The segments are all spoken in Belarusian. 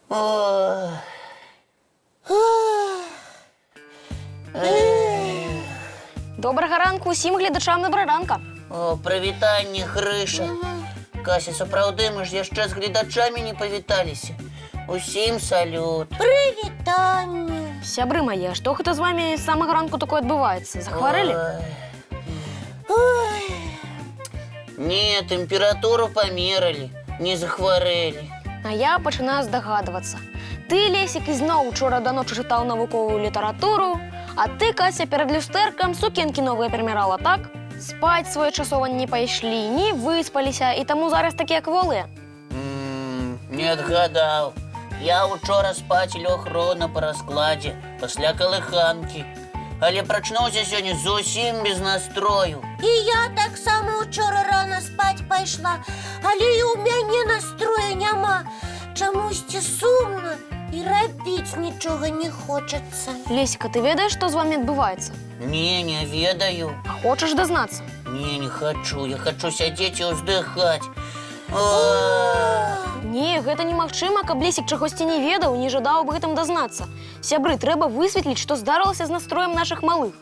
Ой. Доброго ранку усім глядачам Доброранка. О, привітання, Гриша. Кася, сапраўды, мы ж яшчэ з глядачамі не павіталіся. Усім салют. Привітання. Сябры мае, што гэта з вамі з самага ранку такое адбываецца? Захварэлі? Ой. Не, тэмпературу памералі, не захварэлі. А я пачынаю здагадвацца. Ты, Лесік, ізноў учора да ночы чытаў навуковую літаратуру, а ты, Кася, перад люстэркам сукенкі новыя прымірала, так? Спаць своечасова не пайшлі, не выспаліся, і таму зараз такія кволыя. Не адгадаў. Я учора спаць лёг роўна па раскладзе, пасля калыханкі. Але прачнуўся сёння зусім без настрою. І я таксама учора рана спаць пайшла, але і ў мяне настрою няма. Чамусьці сумна і рабіць нічога не хочацца. Лесіка, ты ведаеш, што з вамі адбываецца? Не ведаю. А хочаш дазнацца? Не хачу. Я хачу сядзець і ўздыхаць. Не, гэта немагчыма, каб Лесік чагосьці не ведаў, не жадаў бы гэтым дазнацца. Сябры, трэба высветліць, што здарылася з настроем нашых малых.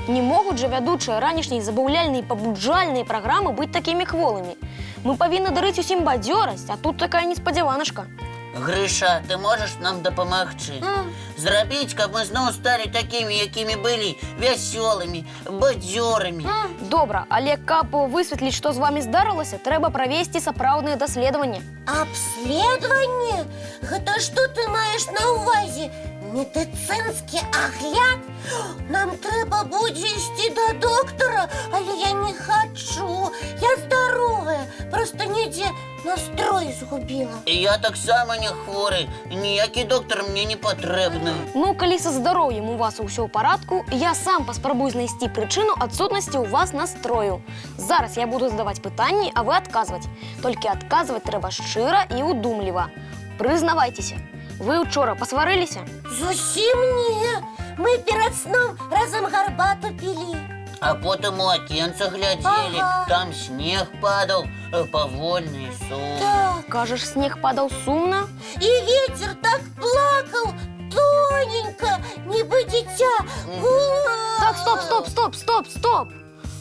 Не могуць жа вядучыя ранішняй забаўляльнай пабуджальнай праграмы быць такімі кволымі. Мы павінны дарыць усім бадзёрасць, а тут такая неспадзяваначка. Грыша, ты можаш нам дапамагчы? Зрабіць, каб мы зноў сталі такімі, якімі былі, вясёлымі, бадзёрымі. Добра, але каб высветліць, што з вамі здарылася, трэба правесці сапраўднае даследаванне. Абследаванне? Гэта што ты маеш на ўвазе? Медыцынскі агляд? Нам трэба будзе ісці да доктара, але я не хачу. Я здаровая, проста недзе настрой згубіла. І я таксама не хворы, ніякі доктар мне не патрэбны. Ну, калі са здароўем у вас усё ў парадку, я сам паспрабую знайсці прычыну адсутнасці ў вас настрою. Зараз я буду задаваць пытанні, а вы адказваць. Толькі адказваць трэба шчыра і ўдумліва. Прызнавайцеся, вы учора пасварыліся? Зусім не. Мы перад сном разам гарбату пілі. А потым у акенца глядзелі, Ага. там снег падаў, павольны і сумны. Так. Кажаш, снег падаў сумна? І вецер так плакаў, тоненька, нібы дзіця. Так, стоп!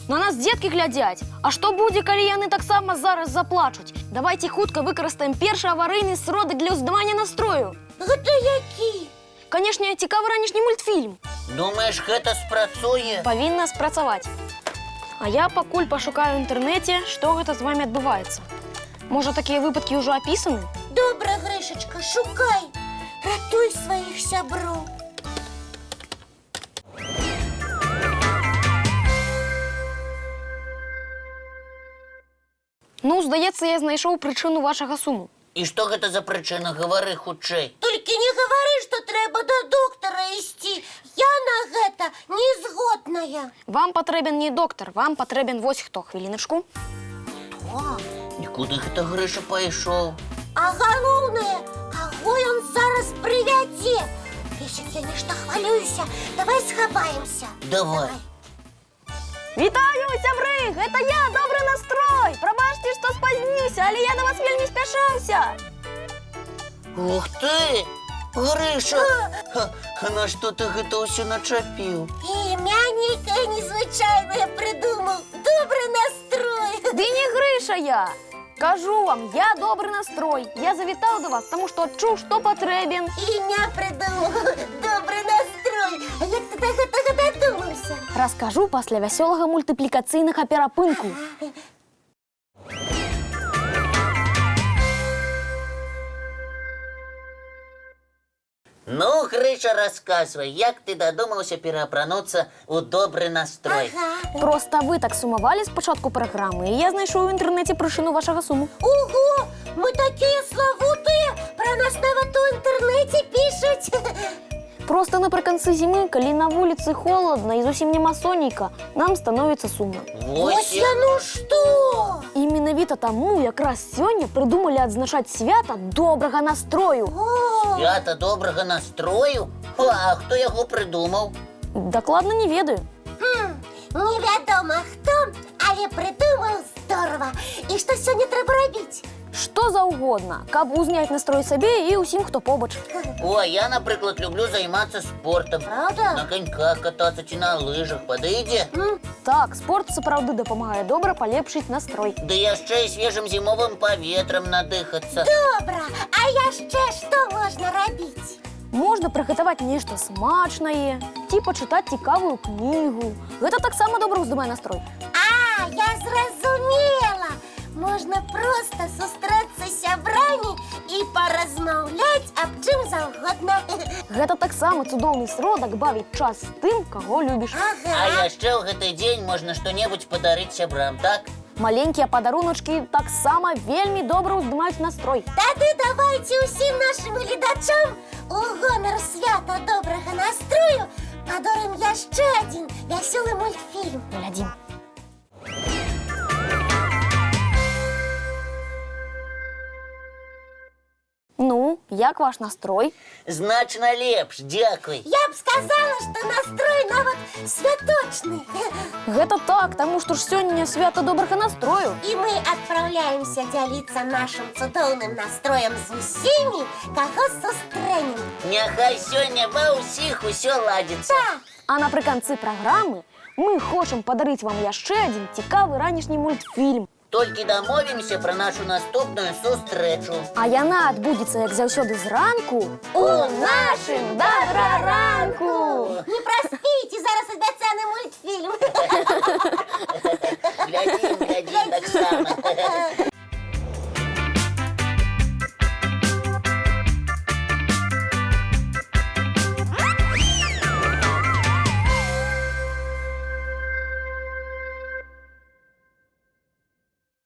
На нас дзеткі глядзяць. А што будзе, калі яны таксама зараз заплачуць? Давайце хутка выкарыстаем першы аварыйны сродак для ўздымання настрою. Гэта які? Канешне, цікавы ранішні мультфільм. Думаеш, гэта спрацуе? Павінна спрацаваць. А я пакуль пашукаю ў інтэрнэце, што гэта з вамі адбываецца. Можа, такія выпадкі ўжо апісаны? Добра, Грышачка, шукай. Ратуй сваіх сяброў. Ну, здаецца, я знайшоў прычыну вашага суму. І што гэта за прычына? Гавары хутчэй. Толькі не гавары, што трэба да доктара ісці. Я на гэта не згодная. Вам патрэбен не доктар, вам патрэбен вось хто, хвіліначку. І куды гэта Грыша пайшоў? А галоўнае, каго ён зараз прывядзе? Лесік, я нешта хвалююся. Давай схаваемся. Давай. Вітаю, сябры! Гэта я, добры настрой! Прабачце, што спазніўся, але я да вас вельмі спяшаўся. Ух ты! Грыша! На што ты гэта ўсё начапіў? Імя нейкае незвычайнае прыдумаў. Добры настрой. Ды не Грыша я! Кажу вам, я добры настрой. Я завітаў да вас, таму што адчуў, што патрэбен. Імя прыдумаў. Добры настрой. А як ты да гэтага дадумаўся? Раскажу пасля вясёлага мультыплікацыйнага перапынку. Ну, Грыша, расказвай, як ты дадумаўся пераапрануцца ў добры настрой? Проста вы так сумавалі спачатку праграмы, і я знайшоў у інтэрнэце прычыну вашага суму. Ого! Мы такія славутыя! Пра нас нават у інтэрнэце пішуць! Проста напрыканцы зімы, калі на вуліцы холадна і зусім няма сонейка, нам становіцца сумна. Вось яно што! І менавіта таму якраз сёння прыдумалі адзначаць свята добрага настрою. Свята добрага настрою? А хто яго прыдумаў? Дакладна не ведаю. Невядома хто, але прыдумаў здорава. І што сёння трэба рабіць? Што заўгодна, каб узняць настрой сабе і ўсім, хто побач. О, я, наприклад, люблю займатися спортом. Правда? На коньках кататися чи на лижах. Подойде? Так, спорт сапраўды дапамагае добра палепшыць настрой. Да яшчэ і свежим зімовым паветрам надыхацца. Добра, а яшчэ што можна рабіць? Можна прыгатаваць нешта смачнае, ці пачытаць цікавую кнігу. Гэта таксама добра ўздымае настрой. А, я зразумела! Можна проста сустрэцца з сябрамі і паразмаўляць аб чым заўгодна. Гэта таксама цудоўны сродак бавіць час з тым, каго любіш. А Ага. яшчэ ў гэты дзень можна што-небудзь падарыць сябрам, так? Маленькія падаруночкі таксама вельмі добра ўздымаюць настрой. Тады давайце ўсім нашым гледачам у гонар свята добрага настрою падорым яшчэ адзін вясёлы мультфільм. Глядзім. Ну, як ваш настрой? Значна лепш, дзякуй. Я б сказала, што настрой нават святочны. Гэта так, таму што ж сёння свята добрага настрою. І мы адпраўляемся дзяліцца нашым цудоўным настроем з усімі, каго сустрэнем. Няхай сёння ва ўсіх усё ладзіцца. Так, А напрыканцы праграмы мы хочам падарыць вам яшчэ адзін цікавы ранішні мультфільм. Толькі дамовімся пра нашу наступную сустрэчу. А яна адбудзецца, як заўсёды зранку, у нашым добраранку! не праспіце, зараз абяцаны мультфільм. Глядзім таксама.